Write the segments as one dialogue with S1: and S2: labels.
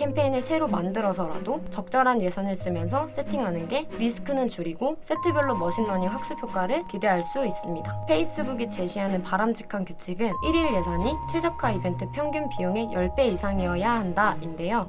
S1: 캠페인을 새로 만들어서라도 적절한 예산을 쓰면서 세팅하는 게 리스크는 줄이고 세트별로 머신러닝 학습 효과를 기대할 수 있습니다. 페이스북이 제시하는 바람직한 규칙은 1일 예산이 최저가 이벤트 평균 비용의 10배 이상이어야 한다 인데요.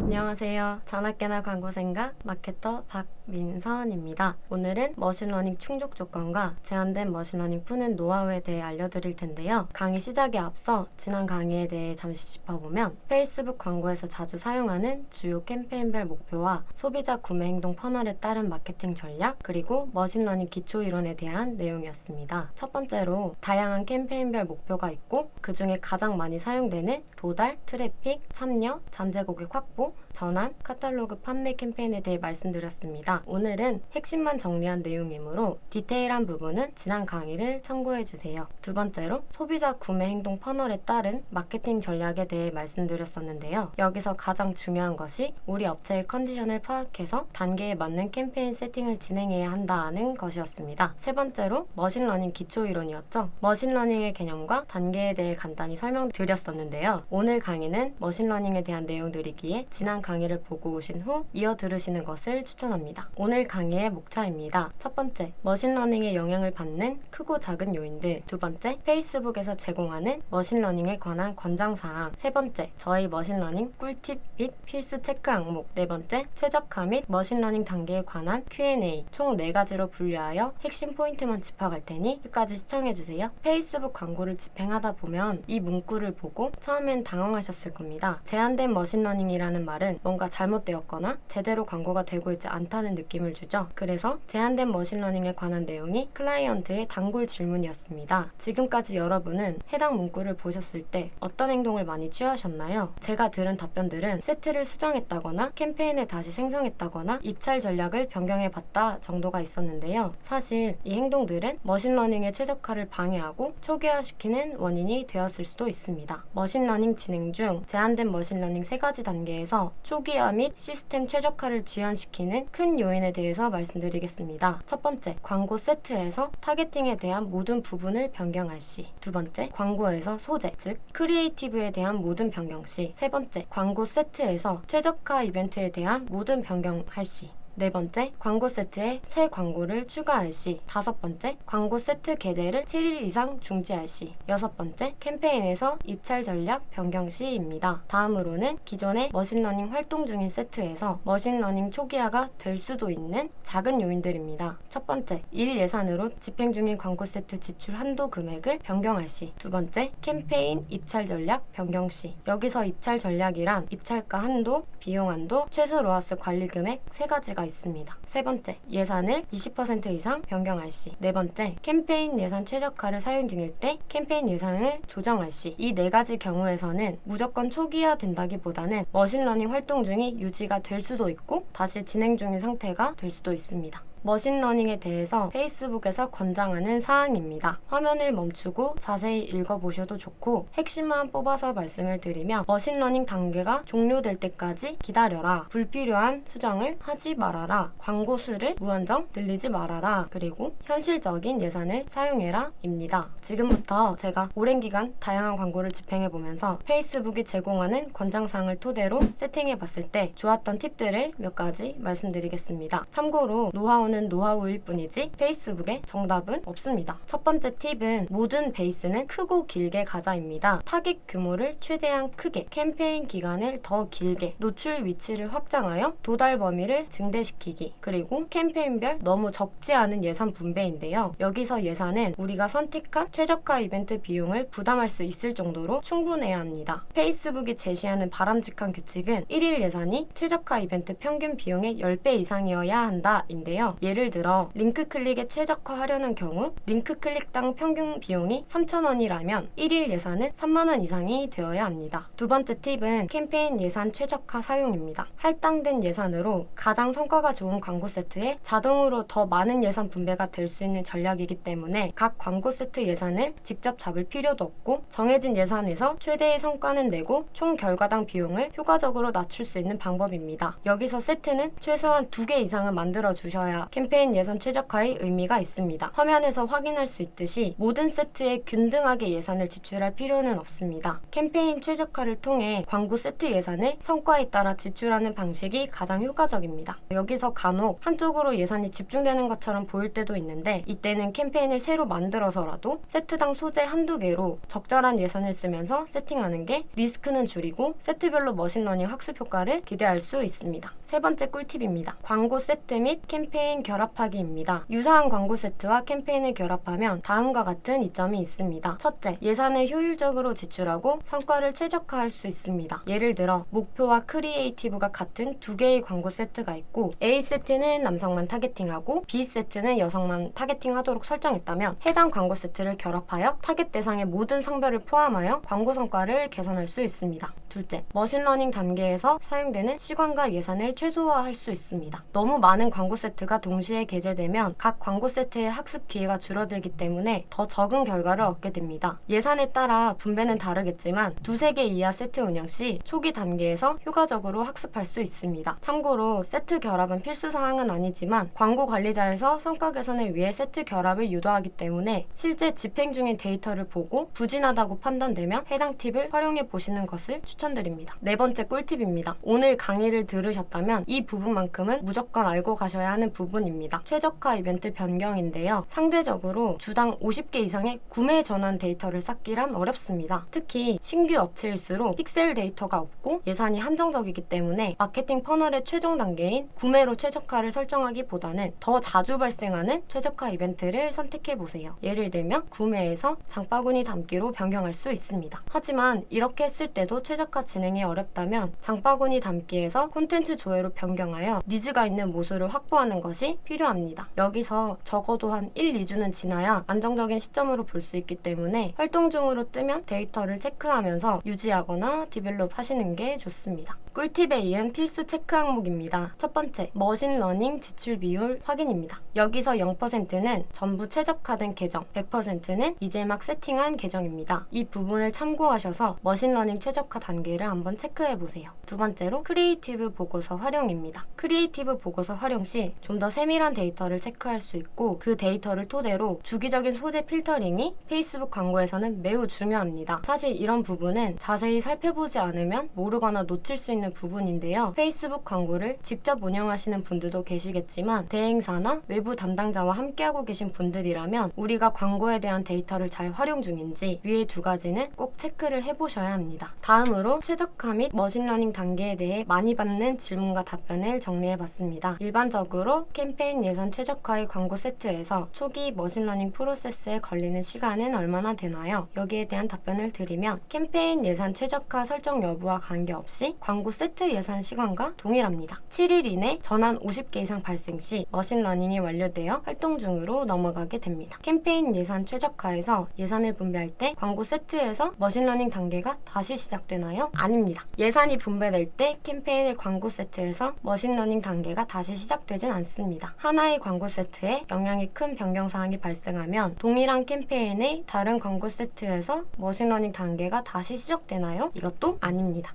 S1: 안녕하세요. 자나깨나 광고생각 마케터 박민선입니다. 오늘은 머신러닝 충족 조건과 제한된 머신러닝 푸는 노하우에 대해 알려드릴 텐데요. 강의 시작에 앞서 지난 강의에 대해 잠시 짚어보면 페이스북 광고에서 자주 사용하는 주요 캠페인별 목표와 소비자 구매 행동 퍼널에 따른 마케팅 전략, 그리고 머신러닝 기초 이론에 대한 내용이었습니다. 첫 번째로 다양한 캠페인별 목표가 있고 그 중에 가장 많이 사용되는 도달, 트래픽, 참여, 잠재 고객 확보, 전환, 카탈로그 판매 캠페인에 대해 말씀드렸습니다. 오늘은 핵심만 정리한 내용이므로 디테일한 부분은 지난 강의를 참고해주세요. 두 번째로 소비자 구매 행동 퍼널에 따른 마케팅 전략에 대해 말씀드렸었는데요. 여기서 가장 중요한 것이 우리 업체의 컨디션을 파악해서 단계에 맞는 캠페인 세팅을 진행해야 한다는 것이었습니다. 세 번째로 머신러닝 기초 이론이었죠. 머신러닝의 개념과 단계에 대해 간단히 설명드렸었는데요. 오늘 강의는 머신러닝에 대한 내용들이기에 지난 강의를 보고 오신 후 이어 들으시는 것을 추천합니다. 오늘 강의의 목차입니다. 첫 번째, 머신러닝에 영향을 받는 크고 작은 요인들. 두 번째, 페이스북에서 제공하는 머신러닝에 관한 권장사항. 세 번째, 저희 머신러닝 꿀팁 및 필수 체크 항목. 네 번째, 최적화 및 머신러닝 단계에 관한 Q&A. 총 4가지로 분류하여 핵심 포인트만 짚어갈 테니 끝까지 시청해주세요. 페이스북 광고를 집행하다 보면 이 문구를 보고 처음엔 당황하셨을 겁니다. 제한된 머신러닝이라는 말은 뭔가 잘못되었거나 제대로 광고가 되고 있지 않다는 느낌을 주죠. 그래서 제한된 머신러닝에 관한 내용이 클라이언트의 단골 질문이었습니다. 지금까지 여러분은 해당 문구를 보셨을 때 어떤 행동을 많이 취하셨나요? 제가 들은 답변들은 세트를 수정했다거나 캠페인을 다시 생성했다거나 입찰 전략을 변경해봤다 정도가 있었는데요. 사실 이 행동들은 머신러닝의 최적화를 방해하고 초기화시키는 원인이 되었을 수도 있습니다. 머신러닝 진행 중 제한된 머신러닝 3가지 단계에서 초기화 및 시스템 최적화를 지연시키는 큰 요인에 대해서 말씀드리겠습니다. 첫 번째, 광고 세트에서 타겟팅에 대한 모든 부분을 변경할 시. 두 번째, 광고에서 소재, 즉 크리에이티브에 대한 모든 변경 시. 세 번째, 광고 세트에서 최적화 이벤트에 대한 모든 변경할 시. 네 번째, 광고 세트에 새 광고를 추가할 시. 다섯 번째, 광고 세트 게재를 7일 이상 중지할 시. 여섯 번째, 캠페인에서 입찰 전략 변경 시입니다. 다음으로는 기존의 머신러닝 활동 중인 세트에서 머신러닝 초기화가 될 수도 있는 작은 요인들입니다. 첫 번째, 일 예산으로 집행 중인 광고 세트 지출 한도 금액을 변경할 시. 두 번째, 캠페인 입찰 전략 변경 시. 여기서 입찰 전략이란 입찰가 한도, 비용 한도, 최소 로아스 관리 금액 3가지가 있습니다. 세 번째, 예산을 20% 이상 변경할 시. 네 번째, 캠페인 예산 최적화를 사용 중일 때 캠페인 예산을 조정할 시. 이 4가지 경우에서는 무조건 초기화 된다기보다는 머신러닝 활동 중이 유지가 될 수도 있고 다시 진행 중인 상태가 될 수도 있습니다. 머신러닝에 대해서 페이스북에서 권장하는 사항입니다. 화면을 멈추고 자세히 읽어보셔도 좋고 핵심만 뽑아서 말씀을 드리면 머신러닝 단계가 종료될 때까지 기다려라. 불필요한 수정을 하지 말아라. 광고 수를 무한정 늘리지 말아라. 그리고 현실적인 예산을 사용해라 입니다. 지금부터 제가 오랜 기간 다양한 광고를 집행해보면서 페이스북이 제공하는 권장사항을 토대로 세팅해봤을 때 좋았던 팁들을 몇 가지 말씀드리겠습니다. 참고로 노하우는 노하우일 뿐이지 페이스북에 정답은 없습니다. 첫 번째 팁은 모든 베이스는 크고 길게 가자입니다. 타깃 규모를 최대한 크게, 캠페인 기간을 더 길게, 노출 위치를 확장하여 도달 범위를 증대시키기, 그리고 캠페인별 너무 적지 않은 예산 분배인데요. 여기서 예산은 우리가 선택한 최저가 이벤트 비용을 부담할 수 있을 정도로 충분해야 합니다. 페이스북이 제시하는 바람직한 규칙은 1일 예산이 최저가 이벤트 평균 비용의 10배 이상이어야 한다 인데요. 예를 들어 링크 클릭에 최적화하려는 경우 링크 클릭당 평균 비용이 3,000원이라면 1일 예산은 3만원 이상이 되어야 합니다. 두 번째 팁은 캠페인 예산 최적화 사용입니다. 할당된 예산으로 가장 성과가 좋은 광고 세트에 자동으로 더 많은 예산 분배가 될 수 있는 전략이기 때문에 각 광고 세트 예산을 직접 잡을 필요도 없고 정해진 예산에서 최대의 성과는 내고 총 결과당 비용을 효과적으로 낮출 수 있는 방법입니다. 여기서 세트는 최소한 2개 이상은 만들어 주셔야 캠페인 예산 최적화의 의미가 있습니다. 화면에서 확인할 수 있듯이 모든 세트에 균등하게 예산을 지출할 필요는 없습니다. 캠페인 최적화를 통해 광고 세트 예산을 성과에 따라 지출하는 방식이 가장 효과적입니다. 여기서 간혹 한쪽으로 예산이 집중되는 것처럼 보일 때도 있는데, 이때는 캠페인을 새로 만들어서라도 세트당 소재 한두 개로 적절한 예산을 쓰면서 세팅하는 게 리스크는 줄이고 세트별로 머신러닝 학습 효과를 기대할 수 있습니다. 세 번째 꿀팁입니다. 광고 세트 및 캠페인 결합하기입니다. 유사한 광고 세트와 캠페인을 결합하면 다음과 같은 이점이 있습니다. 첫째, 예산을 효율적으로 지출하고 성과를 최적화할 수 있습니다. 예를 들어 목표와 크리에이티브가 같은 두 개의 광고 세트가 있고, A 세트는 남성만 타겟팅하고 B 세트는 여성만 타겟팅하도록 설정했다면 해당 광고 세트를 결합하여 타겟 대상의 모든 성별을 포함하여 광고 성과를 개선할 수 있습니다. 둘째, 머신러닝 단계에서 사용되는 시간과 예산을 최소화할 수 있습니다. 너무 많은 광고 세트가 동시에 게재되면 각 광고 세트의 학습 기회가 줄어들기 때문에 더 적은 결과를 얻게 됩니다. 예산에 따라 분배는 다르겠지만 두세 개 이하 세트 운영 시 초기 단계에서 효과적으로 학습할 수 있습니다. 참고로 세트 결합은 필수 사항은 아니지만 광고 관리자에서 성과 개선을 위해 세트 결합을 유도하기 때문에 실제 집행 중인 데이터를 보고 부진하다고 판단되면 해당 팁을 활용해 보시는 것을 추천드립니다. 네 번째 꿀팁입니다. 오늘 강의를 들으셨다면 이 부분만큼은 무조건 알고 가셔야 하는 부분입니다. 최적화 이벤트 변경인데요. 상대적으로 주당 50개 이상의 구매 전환 데이터를 쌓기란 어렵습니다. 특히 신규 업체일수록 픽셀 데이터가 없고 예산이 한정적이기 때문에 마케팅 퍼널의 최종 단계인 구매로 최적화를 설정하기보다는 더 자주 발생하는 최적화 이벤트를 선택해보세요. 예를 들면 구매에서 장바구니 담기로 변경할 수 있습니다. 하지만 이렇게 했을 때도 최적화 진행이 어렵다면 장바구니 담기에서 콘텐츠 조회로 변경하여 니즈가 있는 모수를 확보하는 것이 필요합니다. 여기서 적어도 한 1, 2주는 지나야 안정적인 시점으로 볼 수 있기 때문에 활동 중으로 뜨면 데이터를 체크하면서 유지하거나 디벨롭 하시는 게 좋습니다. 꿀팁에 이은 필수 체크 항목입니다. 첫 번째, 머신러닝 지출 비율 확인입니다. 여기서 0%는 전부 최적화된 계정, 100%는 이제 막 세팅한 계정입니다. 이 부분을 참고하셔서 머신러닝 최적화 단계를 한번 체크해보세요. 두 번째로, 크리에이티브 보고서 활용입니다. 크리에이티브 보고서 활용 시 좀 더 세밀한 데이터를 체크할 수 있고, 그 데이터를 토대로 주기적인 소재 필터링이 페이스북 광고에서는 매우 중요합니다. 사실 이런 부분은 자세히 살펴보지 않으면 모르거나 놓칠 수 있는 부분인데요. 페이스북 광고를 직접 운영하시는 분들도 계시겠지만 대행사나 외부 담당자와 함께하고 계신 분들이라면 우리가 광고에 대한 데이터를 잘 활용 중인지 위의 두 가지는 꼭 체크를 해보셔야 합니다. 다음으로 최적화 및 머신러닝 단계에 대해 많이 받는 질문과 답변을 정리해봤습니다. 일반적으로 캠페인 예산 최적화의 광고 세트에서 초기 머신러닝 프로세스에 걸리는 시간은 얼마나 되나요? 여기에 대한 답변을 드리면 캠페인 예산 최적화 설정 여부와 관계없이 광고 세트 예산 시간과 동일합니다. 7일 이내 전환 50개 이상 발생 시 머신러닝이 완료되어 활동 중으로 넘어가게 됩니다. 캠페인 예산 최적화에서 예산을 분배할 때 광고 세트에서 머신러닝 단계가 다시 시작되나요? 아닙니다. 예산이 분배될 때 캠페인의 광고 세트에서 머신러닝 단계가 다시 시작되진 않습니다. 하나의 광고 세트에 영향이 큰 변경사항이 발생하면 동일한 캠페인의 다른 광고 세트에서 머신러닝 단계가 다시 시작되나요? 이것도 아닙니다.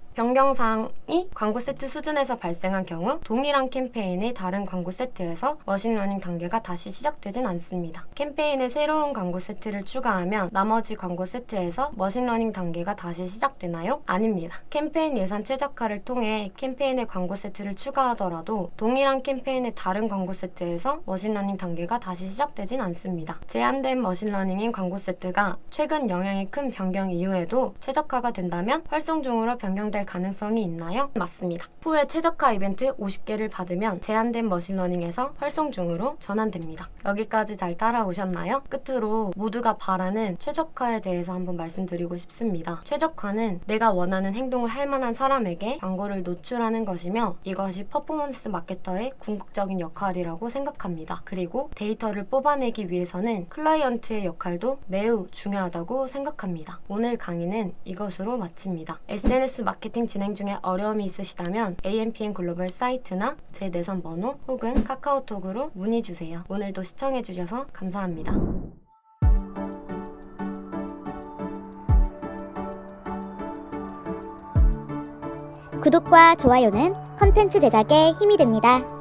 S1: 변경사항이 광고 세트 수준에서 발생한 경우 동일한 캠페인의 다른 광고 세트에서 머신러닝 단계가 다시 시작되진 않습니다. 캠페인에 새로운 광고 세트를 추가하면 나머지 광고 세트에서 머신러닝 단계가 다시 시작되나요? 아닙니다. 캠페인 예산 최적화를 통해 캠페인의 광고 세트를 추가하더라도 동일한 캠페인의 다른 광고 세트에서 머신러닝 단계가 다시 시작되진 않습니다. 제한된 머신러닝인 광고 세트가 최근 영향이 큰 변경 이후에도 최적화가 된다면 활성 중으로 변경될 가능성이 있나요? 맞습니다. 후에 최적화 이벤트 50개를 받으면 제한된 머신러닝에서 활성 중으로 전환됩니다. 여기까지 잘 따라오셨나요? 끝으로 모두가 바라는 최적화에 대해서 한번 말씀드리고 싶습니다. 최적화는 내가 원하는 행동을 할 만한 사람에게 광고를 노출하는 것이며 이것이 퍼포먼스 마케터의 궁극적인 역할이라고 생각합니다. 그리고 데이터를 뽑아내기 위해서는 클라이언트의 역할도 매우 중요하다고 생각합니다. 오늘 강의는 이것으로 마칩니다. SNS 마케팅 진행 중에 어려움이 있으시다면 AMPM 글로벌 사이트나 제 내선 번호 혹은 카카오톡으로 문의 주세요. 오늘도 시청해주셔서 감사합니다.
S2: 구독과 좋아요는 컨텐츠 제작에 힘이 됩니다.